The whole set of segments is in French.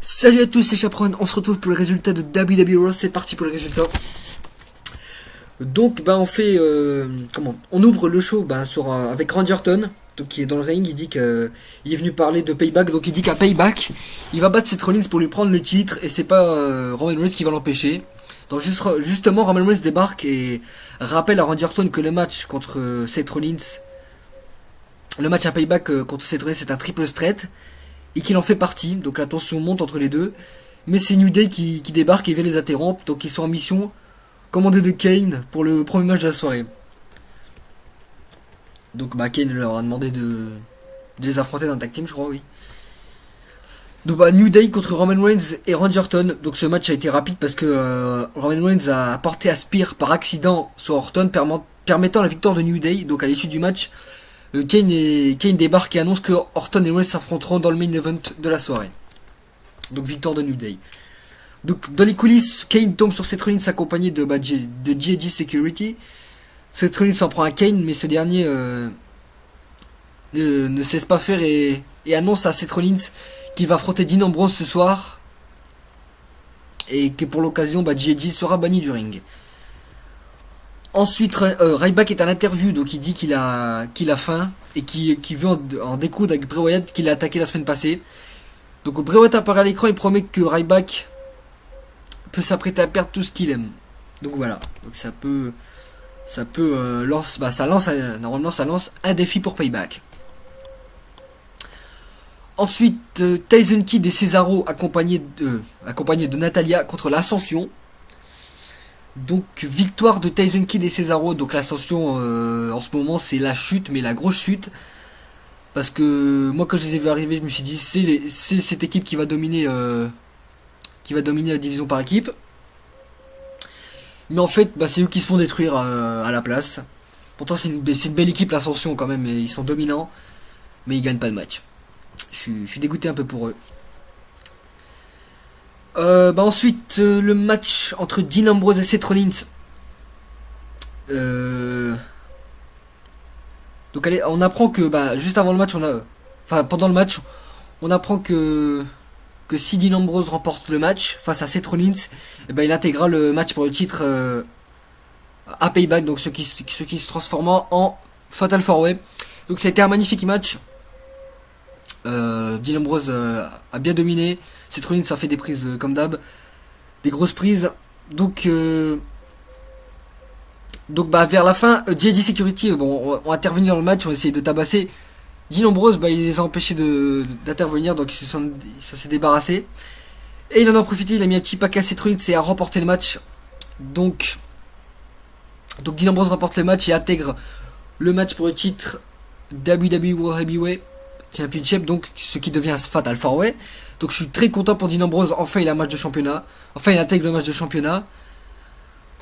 Salut à tous, c'est Chaperon, on se retrouve pour le résultat de WWE Raw, c'est parti pour le résultat. Donc on fait on ouvre le show avec Randy Orton, donc qui est dans le ring. Il dit qu'il est venu parler de Payback, donc il dit qu'à Payback il va battre Seth Rollins pour lui prendre le titre, et c'est pas Roman Reigns qui va l'empêcher. Donc justement Roman Reigns débarque et rappelle à Randy Orton que le match contre Seth Rollins, le match à Payback contre Seth Rollins, c'est un triple threat et qu'il en fait partie. Donc la tension monte entre les deux, mais c'est New Day qui débarque et vient les interrompre. Donc ils sont en mission commandée de Kane pour le premier match de la soirée. Donc Kane leur a demandé de les affronter dans le tag team, je crois, oui. Donc New Day contre Roman Reigns et Randy Orton. Donc ce match a été rapide parce que Roman Reigns a porté à Spear par accident sur Orton, permettant la victoire de New Day. Donc à l'issue du match, Kane débarque et annonce que Orton et Reigns s'affronteront dans le main event de la soirée. Donc victoire de New Day. Donc dans les coulisses, Kane tombe sur Seth Rollins accompagné de GAG Security. Seth Rollins s'en prend à Kane, mais ce dernier ne cesse pas faire et annonce à Seth Rollins qu'il va affronter Dean Ambrose ce soir, et que pour l'occasion GAG sera banni du ring. Ensuite Ryback est à l'interview, donc il dit qu'il a faim et qu'il veut en découdre avec Bray Wyatt, qu'il a attaqué la semaine passée. Donc Bray Wyatt apparaît à l'écran et promet que Ryback peut s'apprêter à perdre tout ce qu'il aime. Donc voilà, donc ça lance un défi pour Payback. Ensuite Tyson Kidd et Cesaro accompagnés de Natalia contre l'Ascension. Donc victoire de Tyson Kidd et Cesaro. Donc l'Ascension en ce moment c'est la chute, mais la grosse chute. Parce que moi quand je les ai vus arriver, je me suis dit c'est cette équipe qui va dominer la division par équipe. Mais en fait c'est eux qui se font détruire à la place. Pourtant c'est une belle équipe l'Ascension quand même, et ils sont dominants, mais ils gagnent pas de match. Je suis dégoûté un peu pour eux. Ensuite le match entre Dean Ambrose et Seth Rollins. Donc allez, on apprend que juste avant le match, pendant le match, on apprend que si Dean Ambrose remporte le match face à Seth Rollins, il intégrera le match pour le titre à Payback, donc ce qui se transforma en Fatal 4-Way. Donc ça a été un magnifique match. Dean Ambrose a bien dominé. Seth Rollins a fait des prises comme d'hab, des grosses prises. Donc vers la fin, GAG Security ont intervenu dans le match, ont essayé de tabasser Dean Ambrose. Il les a empêchés d'intervenir, donc il s'est débarrassé. Et il en a profité, il a mis un petit paquet à Seth Rollins et a remporté le match. Donc Dean Ambrose remporte le match et intègre le match pour le titre WWE World Heavyweight Championship, donc ce qui devient Fatal 4-Way. Donc je suis très content pour Dean Ambrose, enfin il a un match de championnat, enfin il intègre le match de championnat.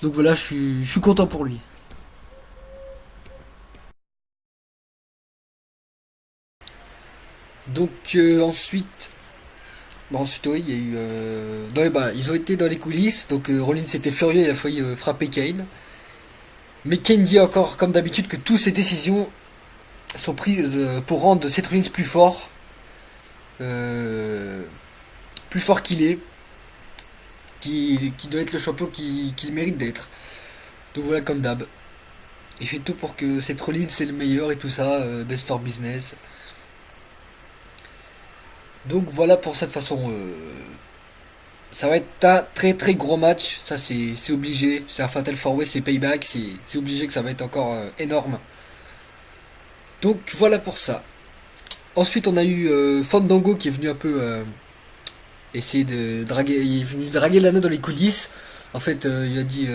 Donc voilà, je suis content pour lui. Donc ensuite oui, il y a eu ils ont été dans les coulisses. Donc Rollins était furieux, il a failli frapper Kane. Mais Kane dit encore comme d'habitude que toutes ses décisions sont prises pour rendre Seth Rollins plus fort. Plus fort qu'il est, qui doit être le champion qu'il mérite d'être. Donc voilà, comme d'hab, il fait tout pour que Seth Rollins c'est le meilleur et tout ça, best for business. Donc voilà, pour cette façon ça va être un très très gros match, ça c'est obligé, c'est un Fatal 4-Way, c'est Payback, c'est obligé que ça va être encore énorme. Donc voilà pour ça. Ensuite on a eu Fandango qui est venu un peu essayer de draguer, il est venu draguer Lana dans les coulisses. En fait il a dit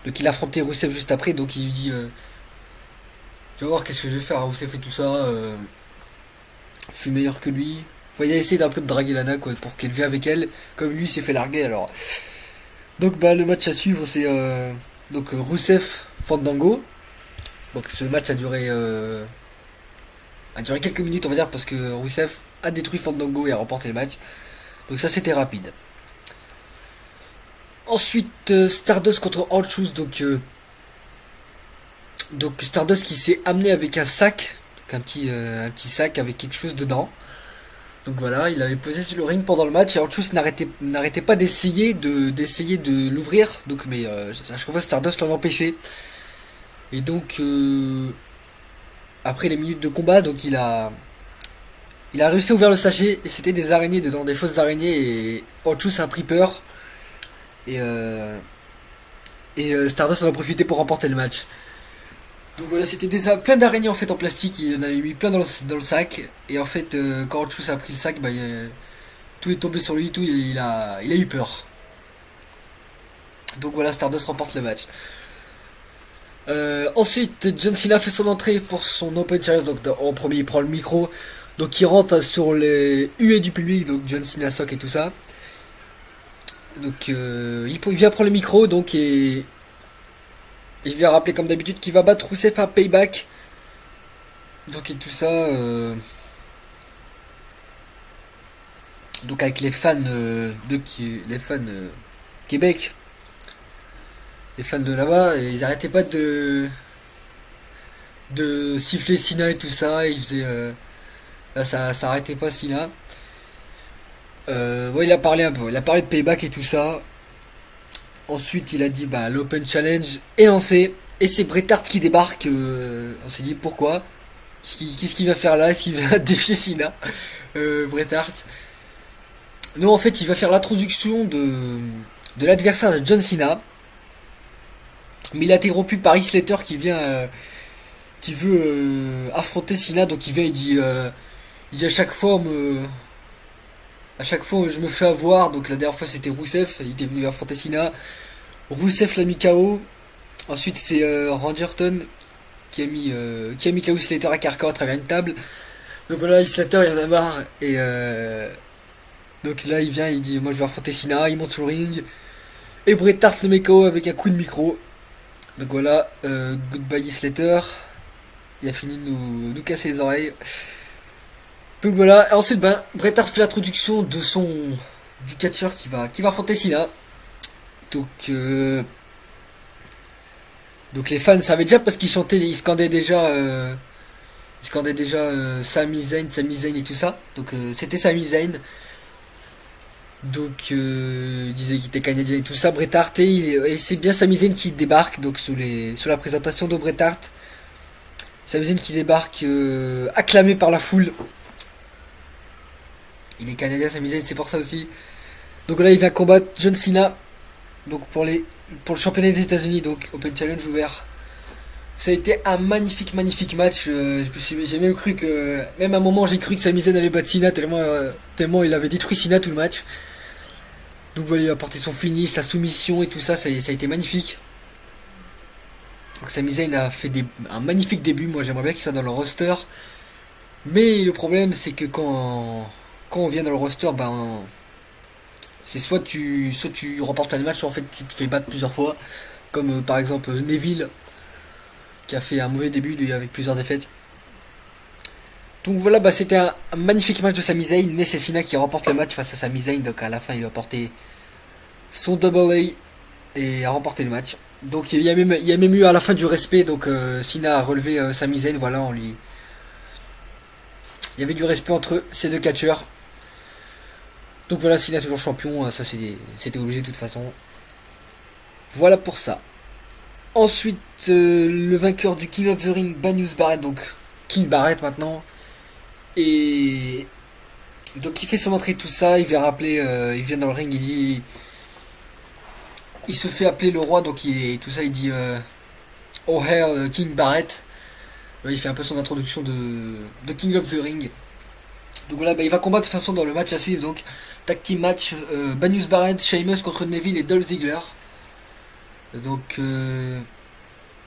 donc il a affronté Rusev juste après, donc il lui dit tu vas voir qu'est-ce que je vais faire à Rusev et tout ça, je suis meilleur que lui. Enfin, il a essayé d'un peu de draguer Lana pour qu'elle vienne avec elle, comme lui s'est fait larguer alors. Donc le match à suivre c'est Rusev Fandango. Donc ce match a duré quelques minutes on va dire, parce que Rusev a détruit Fandango et a remporté le match. Donc ça c'était rapide. Ensuite Stardust contre R-Truth. Donc Stardust qui s'est amené avec un sac, donc un petit sac avec quelque chose dedans. Donc voilà, il avait posé sur le ring pendant le match et Orchus n'arrêtait pas d'essayer de l'ouvrir. Donc mais à chaque fois Stardust l'en empêchait. Et donc après les minutes de combat, donc il a réussi à ouvrir le sachet et c'était des araignées dedans, des fausses araignées et Orchus a pris peur et Stardust en a profité pour remporter le match. Donc voilà, c'était plein d'araignées en fait en plastique, il en avait mis plein dans le sac et en fait quand Orchus a pris le sac, tout est tombé sur lui, tout il a eu peur. Donc voilà, Stardust remporte le match. Ensuite, John Cena fait son entrée pour son Open Challenge. Donc en premier, il prend le micro. Donc il rentre sur les huées du public. Donc John Cena, Sock et tout ça. Donc il vient prendre le micro. Donc et il vient rappeler comme d'habitude qu'il va battre Rusev à Payback. Donc et tout ça. Donc avec les fans les fans Québec, les fans de là-bas, et ils arrêtaient pas de siffler Sina et tout ça, et ils faisaient là ça arrêtait pas Sina. Ouais, il a parlé un peu, il a parlé de Payback et tout ça. Ensuite il a dit bah l'Open Challenge est lancé et c'est Bret Hart qui débarque. On s'est dit pourquoi, qu'est-ce qu'il va faire là, est-ce qu'il va défier Sina, Bret Hart. Non, en fait il va faire l'introduction de l'adversaire de John Cena, mais il a été rompu par Heath Slater qui veut affronter Cena. Donc il vient, il dit à chaque fois je me fais avoir. Donc la dernière fois c'était Rusev, il était venu affronter Cena, Rusev l'a mis KO. Ensuite c'est Randy Orton qui a mis KO Slater à Carco à travers une table. Donc voilà, Slater il en a marre et donc là il vient, il dit moi je vais affronter Cena, il monte sur le ring et Bret Hart le met KO avec un coup de micro. Donc voilà, goodbye Slater. Il a fini de nous casser les oreilles. Donc voilà, et ensuite Bret Hart fait l'introduction du catcheur qui va affronter Cena. Donc donc les fans savaient déjà parce qu'ils chantaient, ils scandaient déjà Sami Zayn et tout ça. Donc c'était Sami Zayn. Donc il disait qu'il était canadien et tout ça. Bret Hart et c'est bien Sami Zayn qui débarque donc sous la présentation de Bret Hart. Sami Zayn qui débarque acclamé par la foule. Il est canadien Sami Zayn, c'est pour ça aussi. Donc là il vient combattre John Cena. Donc pour le championnat des États-Unis, donc Open Challenge ouvert. Ça a été un magnifique match. J'ai même cru que, même à un moment j'ai cru que Sami Zayn allait battre Cena tellement il avait détruit Cena tout le match. Donc voilà, il a apporté son finish, sa soumission et tout ça, ça a été magnifique. Donc Sami Zayn a fait un magnifique début. Moi j'aimerais bien qu'il soit dans le roster. Mais le problème c'est que quand on vient dans le roster, c'est soit tu remportes plein de matchs, soit en fait tu te fais battre plusieurs fois. Comme par exemple Neville qui a fait un mauvais début lui, avec plusieurs défaites. Donc voilà, c'était un magnifique match de Sami Zayn, mais c'est Cena qui remporte le match face à Sami Zayn. Donc à la fin il a porté son double A et a remporté le match. Donc il y a même eu à la fin du respect. Donc Cena a relevé Sami Zayn, voilà, il y avait du respect entre ces deux catcheurs. Donc voilà, Cena toujours champion, ça c'était obligé de toute façon. Voilà pour ça. Ensuite, le vainqueur du King of the Ring, Banius Barrett, donc King Barrett maintenant. Et donc il fait son entrée, tout ça, il vient dans le ring, il se fait appeler le roi, donc tout ça, il dit Oh Hail King Barrett. Il fait un peu son introduction de King of the Ring. Donc voilà, il va combattre de toute façon dans le match à suivre. Donc tag team match, Banius Barrett, Sheamus contre Neville et Dolph Ziggler. Donc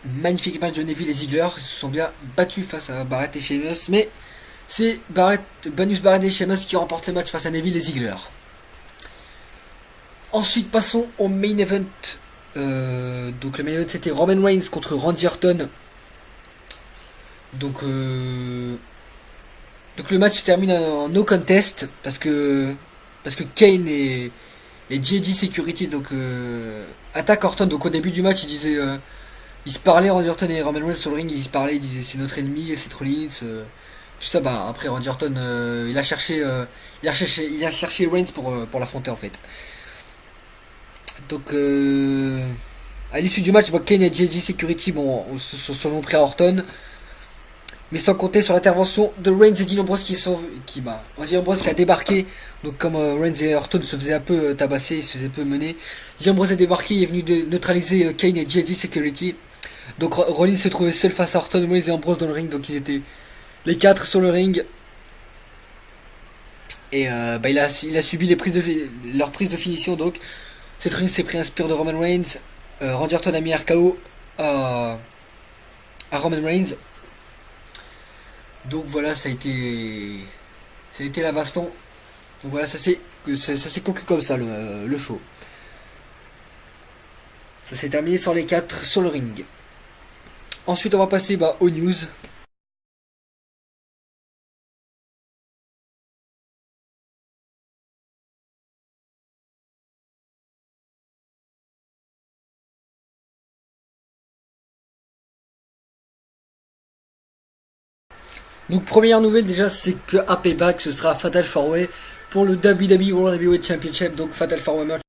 magnifique match de Neville et Ziggler. Ils se sont bien battus face à Barrett et Sheamus, mais c'est Banius Barrett et Sheamus qui remportent le match face à Neville et Ziggler. Ensuite passons au main event. Donc le main event c'était Roman Reigns contre Randy Orton. Donc le match se termine en no contest parce que Kane et JD Security donc attaquent Orton. Donc au début du match ils se parlaient, Randy Orton et Roman Reigns sur le ring, ils se parlaient, ils disaient c'est notre ennemi, c'est Rollins, Tout ça, bah après Randy Orton, il a cherché Reigns pour l'affronter en fait. Donc à l'issue du match, bah, Kane et JJ Security se sont pris à Orton. Mais sans compter sur l'intervention de Reigns et Dean Ambrose Dean Ambrose qui a débarqué. Donc comme Reigns et Orton se faisaient un peu tabasser, se faisaient un peu mener, Dean Ambrose est débarqué, il est venu neutraliser Kane et JJ Security. Donc Rollins se trouvait seul face à Orton, Reigns et Ambrose dans le ring, donc ils étaient les 4 sur le ring. Et bah, il a subi leur prise de finition. Donc cette ring s'est pris un spear de Roman Reigns. Randy Orton a mis RKO à Roman Reigns. Donc voilà, ça a été la baston. Donc voilà, ça s'est conclu comme ça le show. Ça s'est terminé sur les 4 sur le ring. Ensuite, on va passer aux news. Donc première nouvelle déjà, c'est que à Payback ce sera Fatal 4-Way pour le WWE World Heavyweight Championship. Donc Fatal 4-Way match